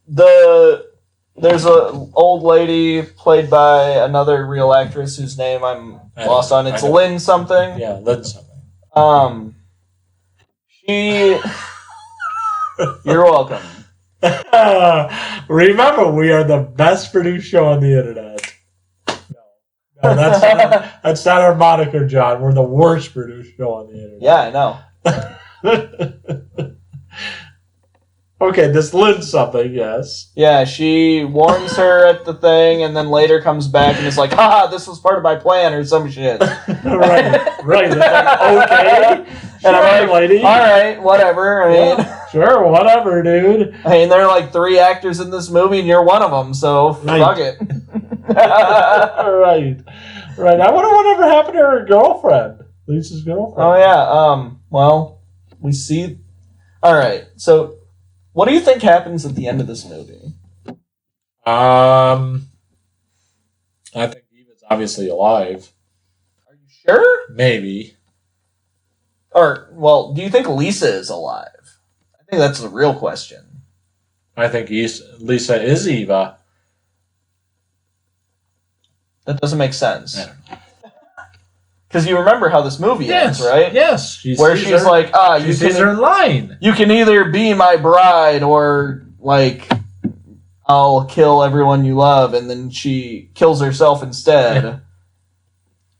there's an old lady played by another real actress whose name I'm lost on. It's Lynn something. Yeah, Lynn something. She... You're welcome. Remember, we are the best produced show on the internet. No, that's not our moniker, John. We're the worst produced show on the internet. Yeah, I know. Okay, this Lynn something, yes. Yeah, she warns her at the thing, and then later comes back and is like, "Haha, this was part of my plan," or some shit. right. It's like, okay. And I'm like, lady. All right, whatever. I mean, sure, whatever, dude. I mean, there are like 3 actors in this movie, and you're one of them, so fuck it. Right. I wonder whatever happened to her girlfriend, Lisa's girlfriend. Oh yeah. Well, we see. All right. So, what do you think happens at the end of this movie? I think Eva's obviously alive. Are you sure? Maybe. Or, well, do you think Lisa is alive? I think that's the real question. I think Lisa is Eva. That doesn't make sense. Because you remember how this movie ends, right? Yes. Where she's like, she sees her line. You can either be my bride or, like, I'll kill everyone you love. And then she kills herself instead. Yeah.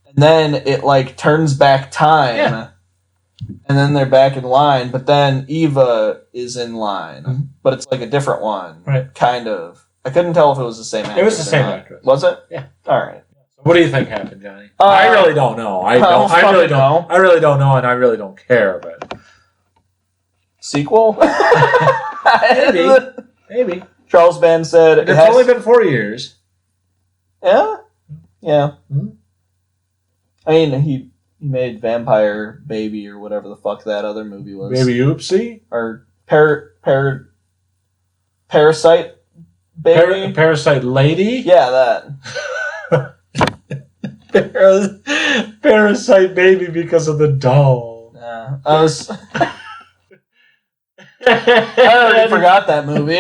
And then it, like, turns back time. Yeah. And then they're back in line. But then Eva is in line. Mm-hmm. But it's, like, a different one. Right. Kind of. I couldn't tell if it was the same actress. It was the same actress. Was it? Yeah. All right. What do you think happened, Johnny? I really don't know. I really don't know, and I really don't care. But sequel? Maybe. Charles Band said it's only been 4 years. Yeah. Mm-hmm. I mean, he made Vampire Baby or whatever the fuck that other movie was. Baby Oopsie? Or Parasite Baby? Parasite Lady? Yeah, that. Parasite Baby because of the doll. Yeah, I already forgot that movie.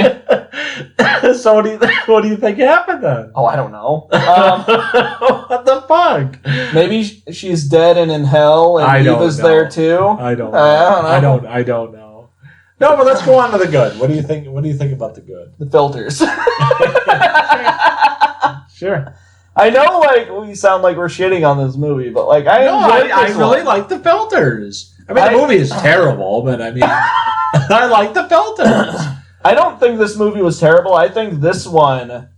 So what do you think happened then? Oh, I don't know. What the fuck? Maybe she's dead and in hell, and Eva's there too. I don't know. I don't know. No, but let's go on to the good. What do you think? What do you think about the good? The filters. Sure. I know, like, we sound like we're shitting on this movie, but like, I really like the filters. I mean, the movie is terrible, but I mean, I like the filters. I don't think this movie was terrible. I think this one,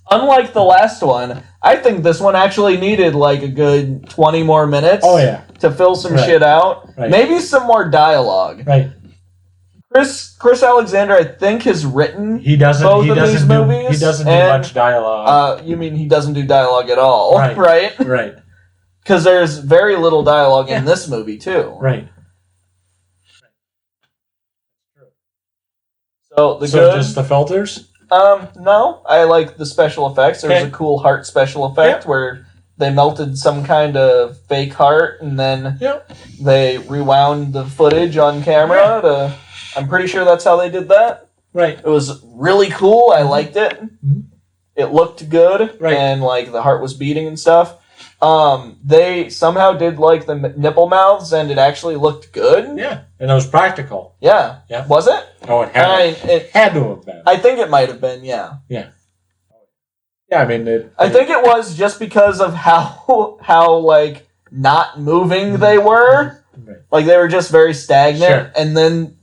unlike the last one, I think this one actually needed like a good 20 more minutes. Oh yeah, to fill some shit out. Right. Maybe some more dialogue. Right. Chris Alexander, I think, has written both of these movies. He doesn't do much dialogue. You mean he doesn't do dialogue at all? Right. Right. Because there's very little dialogue in this movie too. Right. So just the filters? No, I like the special effects. There was a cool heart special effect where they melted some kind of fake heart and then they rewound the footage on camera to. I'm pretty sure that's how they did that. Right. It was really cool. I liked it. Mm-hmm. It looked good, and like the heart was beating and stuff. They somehow did like the nipple mouths, and it actually looked good. Yeah, and it was practical. Yeah. Was it? Oh, it had to have been. I think it might have been. Yeah. Yeah. Yeah, I mean, I think it was just because of how like not moving they were. Right. Like they were just very stagnant, and then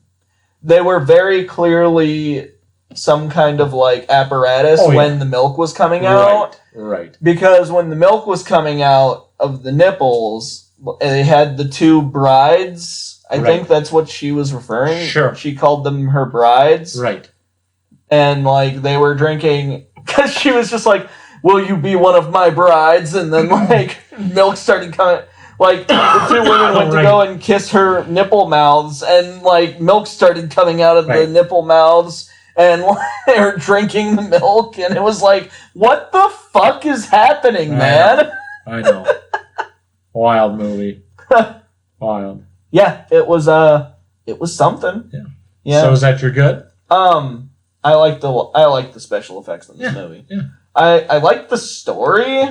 they were very clearly some kind of like apparatus when the milk was coming out. Right. Because when the milk was coming out of the nipples, they had the two brides. I think that's what she was referring. Sure. She called them her brides. Right. And like they were drinking because she was just like, "Will you be one of my brides?" And then like milk started coming. Like, the two women went to go and kiss her nipple mouths, and, like, milk started coming out of the nipple mouths, and they were drinking the milk, and it was like, what the fuck is happening, man? I know. Wild movie. Wild. Yeah, it was something. Yeah. So is that your good? I like the special effects in this movie. Yeah. I like the story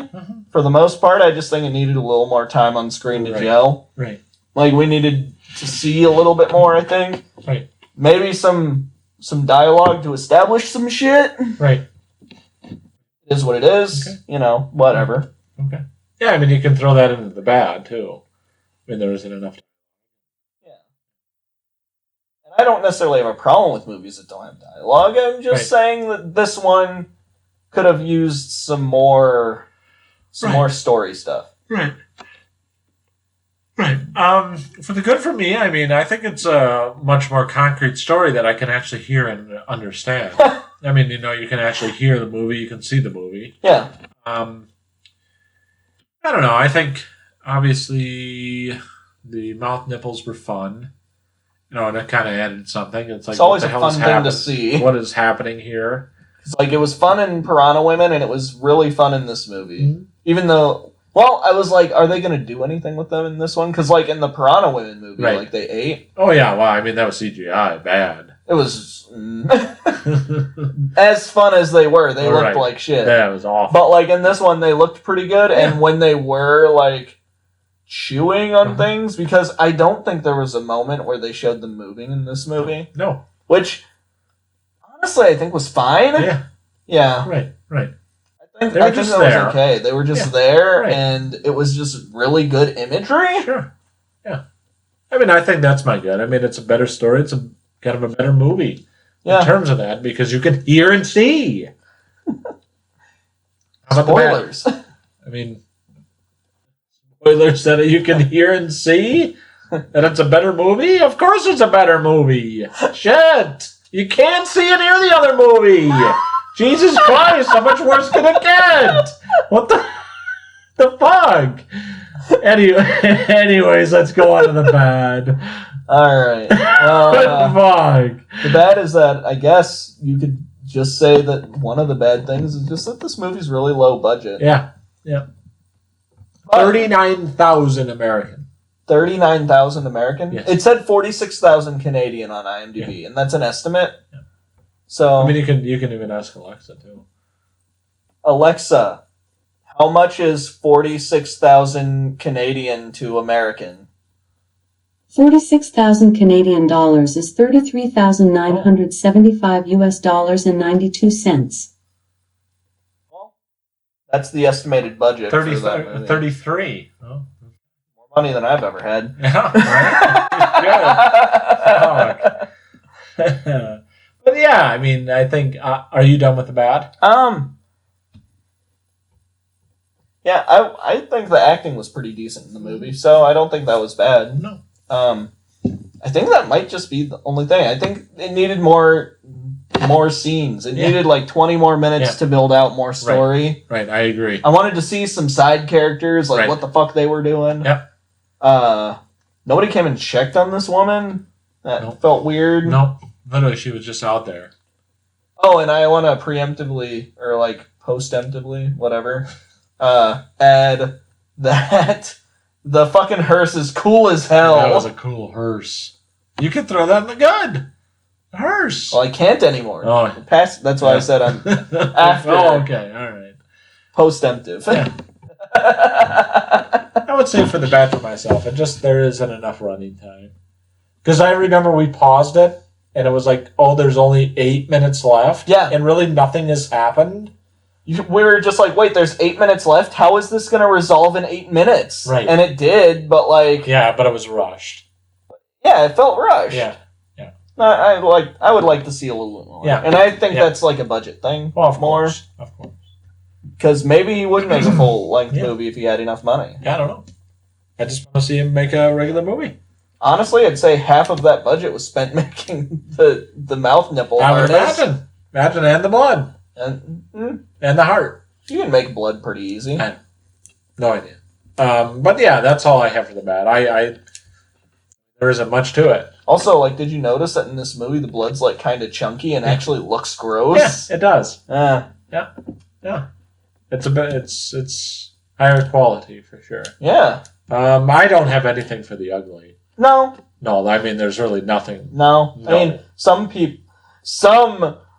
for the most part. I just think it needed a little more time on screen to gel. Right. Like we needed to see a little bit more, I think. Right. Maybe some dialogue to establish some shit. Right. It is what it is. Okay. You know, whatever. Okay. Yeah, I mean you can throw that into the bad too. I mean there isn't enough time. Yeah. And I don't necessarily have a problem with movies that don't have dialogue. I'm just saying that this one could have used some more story stuff. Right. Right. For the good for me, I mean, I think it's a much more concrete story that I can actually hear and understand. I mean, you know, you can actually hear the movie, you can see the movie. Yeah. I don't know. I think obviously the mouth nipples were fun. You know, and it kind of added something. It's like it's always a fun thing to see. What is happening here? It's like it was fun in Piranha Women, and it was really fun in this movie. Mm-hmm. Even though, well, I was like, are they going to do anything with them in this one? Because like in the Piranha Women movie, like they ate. Oh yeah, well, I mean that was CGI, bad. It was as fun as they were. They looked like shit. Yeah, it was awful. But like in this one, they looked pretty good, and when they were like chewing on things, because I don't think there was a moment where they showed them moving in this movie. No. Which honestly, I think was fine. Yeah. Yeah. Right. I think that was okay. They were just there, and it was just really good imagery. Sure. Yeah. I mean, I think that's my good. I mean, it's a better story. It's a kind of a better movie in terms of that because you can hear and see. Spoilers. I mean, spoilers that you can hear and see? And it's a better movie? Of course it's a better movie. Shit. You can't see and hear the other movie. Jesus Christ, how much worse can it get? What the fuck? Anyways, let's go on to the bad. Alright. Well, fuck. The bad is that I guess you could just say that one of the bad things is just that this movie's really low budget. Yeah. 39,000 American. 39,000 American? Yes. It said 46,000 Canadian on IMDb, and that's an estimate. Yeah. So I mean, you can even ask Alexa too. Alexa, how much is 46,000 Canadian to American? 46,000 Canadian dollars is $33,975 US dollars and 92 cents. Well, that's the estimated budget. 30, for that movie. 33. Oh. More money than I've ever had. Yeah, right? Good. But yeah, I mean, I think. Are you done with the bad? Yeah, I think the acting was pretty decent in the movie, so I don't think that was bad. No. I think that might just be the only thing. I think it needed more scenes. It needed like 20 more minutes to build out more story. Right, I agree. I wanted to see some side characters, like what the fuck they were doing. Yep. Nobody came and checked on this woman. That felt weird. Nope. Literally, she was just out there. Oh, and I want to preemptively, or like post-emptively, whatever, add that the fucking hearse is cool as hell. That was a cool hearse. You could throw that in the gun. A hearse. Well, I can't anymore. Oh. That's why I said I'm after. Oh, okay. All right. Post-emptive. Yeah. I would say for the bad for myself, there isn't enough running time. Because I remember we paused it, and it was like, oh, there's only 8 minutes left. Yeah. And really nothing has happened. We were just like, wait, there's 8 minutes left? How is this going to resolve in 8 minutes? Right. And it did, but like... Yeah, but it was rushed. Yeah, it felt rushed. Yeah. I would like to see a little bit more. Yeah. And I think that's like a budget thing. Well, of more. course. Of course. Because maybe he would make a full-length movie if he had enough money. Yeah, I don't know. I just want to see him make a regular movie. Honestly, I'd say half of that budget was spent making the mouth nipple I would harness. Imagine, and the blood. And the heart. You can make blood pretty easy. No idea. But yeah, that's all I have for the bad. There isn't much to it. Also, like, did you notice that in this movie the blood's like kind of chunky and actually looks gross? Yeah, it does. Yeah. It's higher quality for sure. Yeah. I don't have anything for the ugly. No. No, I mean, there's really nothing. No. I mean, some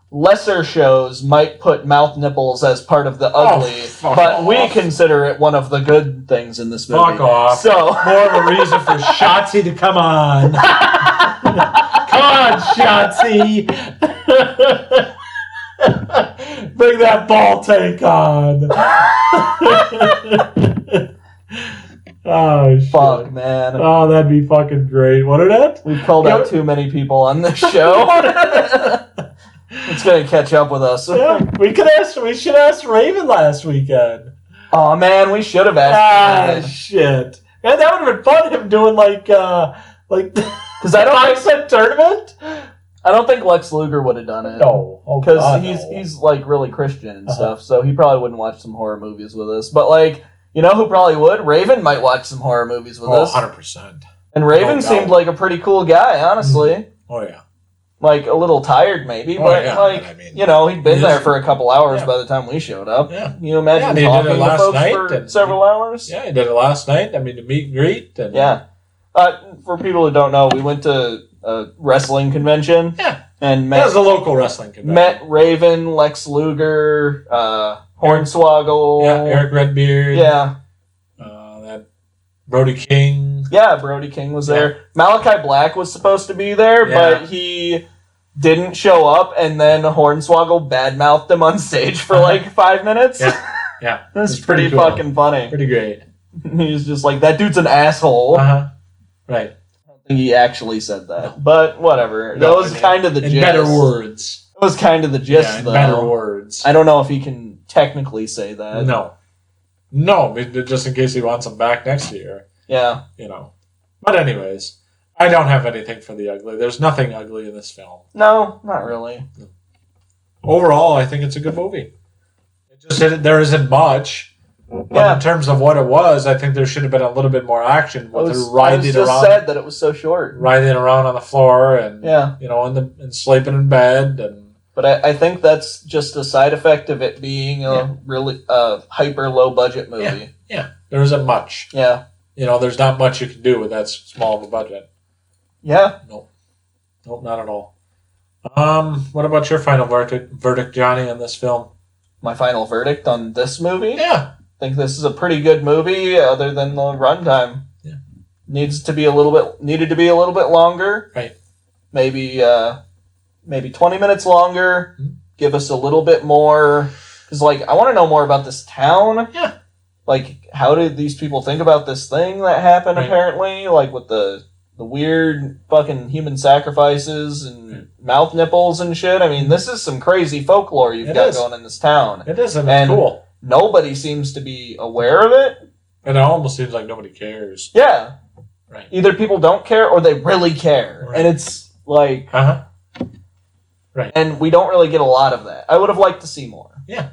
lesser shows might put mouth nipples as part of the ugly, but we consider it one of the good things in this movie. Fuck off. So more of a reason for Shotzi to come on. Come on, Shotzi. Bring that ball tank on. Oh, shit. Fuck, man. Oh, that'd be fucking great, wouldn't it? We've called out too many people on this show. It's gonna catch up with us. Yeah, we should ask Raven last weekend. Oh man, we should have asked. Shit. Man, that would have been fun. Him doing because I don't think tournament. I don't think Lex Luger would have done it. No, because he's like really Christian and stuff, so he probably wouldn't watch some horror movies with us. But like, you know who probably would? Raven might watch some horror movies with us. 100%. And Raven seemed like a pretty cool guy, honestly. Mm-hmm. Oh yeah. Like, a little tired, maybe, but, I mean, he'd been there for a couple hours by the time we showed up. Yeah. Can you imagine talking to folks for several hours? Yeah, he did it last night. I mean, to meet and greet. And, yeah. For people who don't know, we went to a wrestling convention. Yeah. And that was a local wrestling convention. Met Raven, Lex Luger, Hornswoggle. Yeah, Eric Redbeard. Yeah. That Brody King. Yeah, Brody King was there. Malachi Black was supposed to be there, but he didn't show up, and then Hornswoggle badmouthed him on stage for like 5 minutes. Yeah. That's pretty cool. Fucking funny. Pretty great. He was just like, that dude's an asshole. Right. I don't think he actually said that, but whatever. That was kind of the gist. In better words. It was kind of the gist, though. Better words. I don't know if he can technically say that. No, just in case he wants him back next year. Yeah. But anyways, I don't have anything for the ugly. There's nothing ugly in this film. No, not really. Overall, I think it's a good movie. There isn't much. But in terms of what it was, I think there should have been a little bit more action with her riding around. I was just sad that it was so short. Riding around on the floor and and sleeping in bed. But I think that's just a side effect of it being a really hyper low budget movie. Yeah, there isn't much. Yeah. There's not much you can do with that small of a budget. Yeah. Nope, not at all. What about your final verdict, Johnny, on this film? My final verdict on this movie? Yeah. I think this is a pretty good movie, other than the runtime. Yeah. Needed to be a little bit longer. Right. Maybe 20 minutes longer. Mm-hmm. Give us a little bit more. Because, I want to know more about this town. Yeah. How did these people think about this thing that happened, right. apparently? With the weird fucking human sacrifices and mouth nipples and shit. I mean, this is some crazy folklore you've got going in this town. It is, and it's cool. Nobody seems to be aware of it. And it almost seems like nobody cares. Yeah. Right. Either people don't care or they really care. Right. And it's like... Uh-huh. Right. And we don't really get a lot of that. I would have liked to see more. Yeah.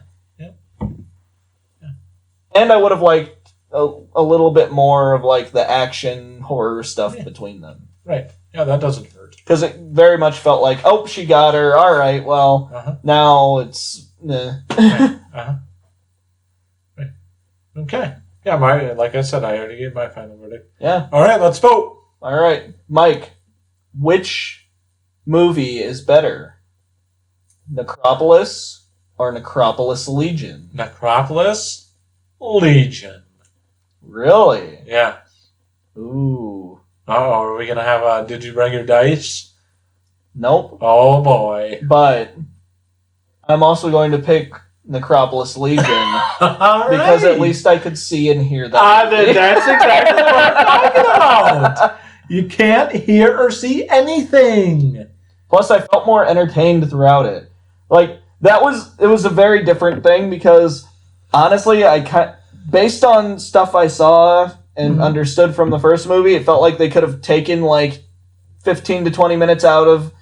And I would have liked a little bit more of the action horror stuff between them. Right. Yeah, that doesn't hurt. Because it very much felt like, oh, she got her. All right, well, now it's... Right. Right. Okay. Yeah, like I said, I already gave my final verdict. Yeah. All right, let's vote. All right. Mike, which movie is better? Necropolis or Necropolis Legion? Necropolis Legion. Really? Yeah. Ooh. Are we going to have a Did You Bring Your Dice? Nope. Oh, boy. But I'm also going to pick Necropolis Legion because at least I could see and hear that. That's exactly what I'm talking about. You can't hear or see anything. Plus, I felt more entertained throughout it. It was a very different thing because, honestly, based on stuff I saw and understood from the first movie, it felt like they could have taken 15 to 20 minutes out of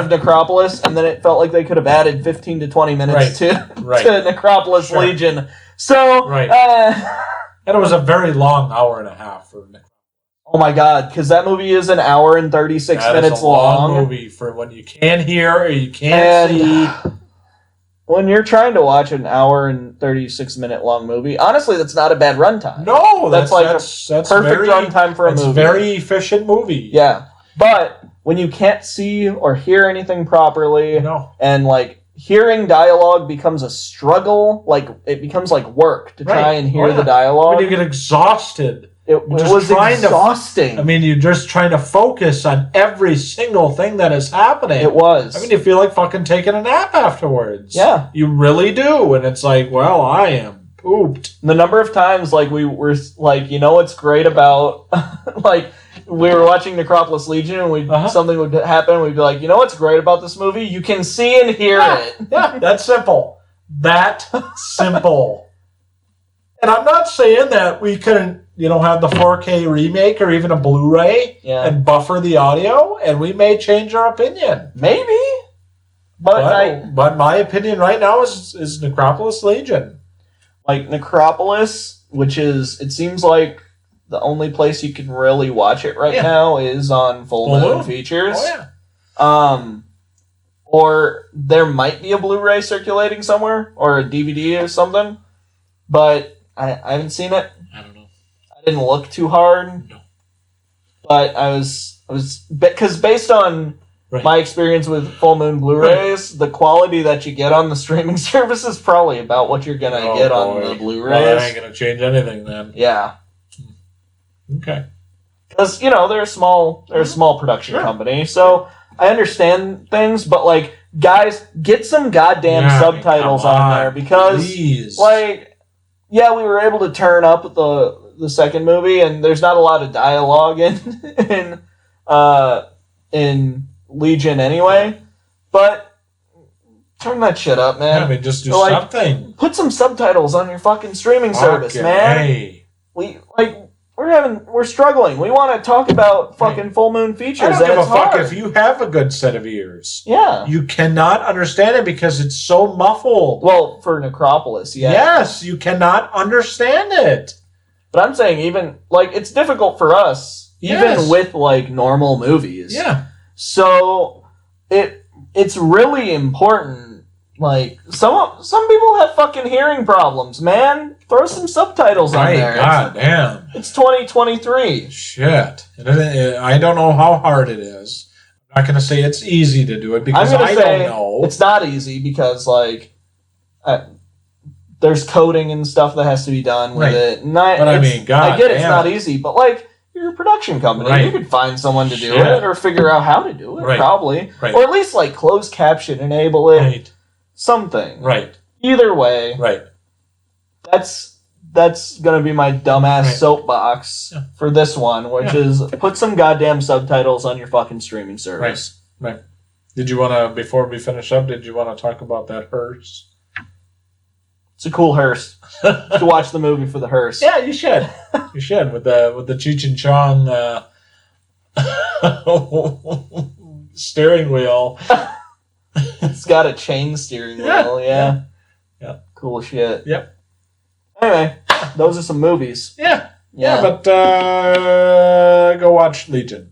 Necropolis, and then it felt like they could have added 15 to 20 minutes to Necropolis Legion. So, and it was a very long hour and a half for Necropolis. Oh my god, because that movie is an hour and 36 minutes long. Long movie for when you can't hear or you can't see. When you're trying to watch an hour and 36 minute long movie, honestly, that's not a bad runtime. No, that's perfect runtime for a movie. It's a very efficient movie. Yeah, but when you can't see or hear anything properly, and hearing dialogue becomes a struggle, it becomes work to try and hear the dialogue. When you get exhausted. It was exhausting. You're just trying to focus on every single thing that is happening. It was. You feel like fucking taking a nap afterwards. Yeah. You really do. And it's well, I am pooped. The number of times, we were what's great about, we were watching Necropolis Legion and something would happen and we'd be like, what's great about this movie? You can see and hear it. Yeah, that's simple. That simple. And I'm not saying that we couldn't, have the 4K remake or even a Blu-ray and buffer the audio, and we may change our opinion. Maybe. But my opinion right now is Necropolis Legion. Necropolis, which is, it seems like the only place you can really watch it right now is on Full Moon Features. Oh, yeah. Or there might be a Blu-ray circulating somewhere, or a DVD or something, but I haven't seen it. I don't know. I didn't look too hard. No. But I was because based on my experience with Full Moon Blu-rays, the quality that you get on the streaming service is probably about what you're gonna get on the Blu-rays. Well, that ain't gonna change anything then. Yeah. Okay. Because they're a small production company, so I understand things, but guys, get some goddamn subtitles on there because please. Yeah, we were able to turn up the second movie, and there's not a lot of dialogue in Legion anyway. But turn that shit up, man. Yeah, just do something. Put some subtitles on your fucking streaming service, man. Hey. We're struggling. We want to talk about fucking Full Moon Features. I don't give a fuck if you have a good set of ears. Yeah. You cannot understand it because it's so muffled. Well, for Necropolis, yeah. Yes, you cannot understand it. But I'm saying even, it's difficult for us, even with, normal movies. Yeah. So, it's really important, Like, some people have fucking hearing problems, man. Throw some subtitles on there. God damn. It's 2023. Shit. I don't know how hard it is. I'm not going to say it's easy to do it because I don't know. It's not easy because, like, there's coding and stuff that has to be done with it. But I mean, God I get it's not easy, but, like, you're a production company. Right. You could find someone to do it or figure out how to do it, probably. Right. Or at least, like, closed caption, enable it. Right. Something. Right. Either way. Right. That's going to be my dumbass soapbox for this one, which is put some goddamn subtitles on your fucking streaming service. Right. Did you want to, before we finish up, did you want to talk about that hearse? It's a cool hearse. To watch the movie for the hearse. Yeah, you should. You should with the Cheech and Chong steering wheel. It's got a chain steering wheel. Yeah. Cool shit. Yep. Anyway, those are some movies. Yeah, but go watch Legion.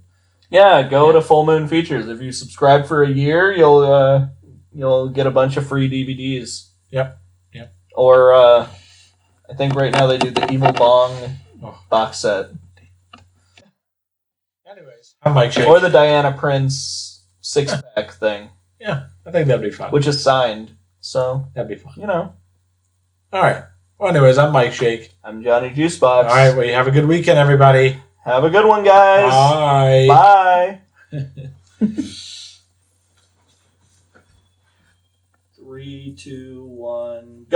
Yeah, go to Full Moon Features. If you subscribe for a year, you'll get a bunch of free DVDs. Yep. Or I think right now they do the Evil Bong box set. Anyways, I'm Mike Shake. Or the Diana Prince 6-pack thing. Yeah, I think that'd be fun. Which is signed, so that'd be fun. You know. All right. Well, anyways, I'm Mike Shake. I'm Johnny Juicebox. All right. Well, you have a good weekend, everybody. Have a good one, guys. Bye. Bye. 3, 2, 1, go.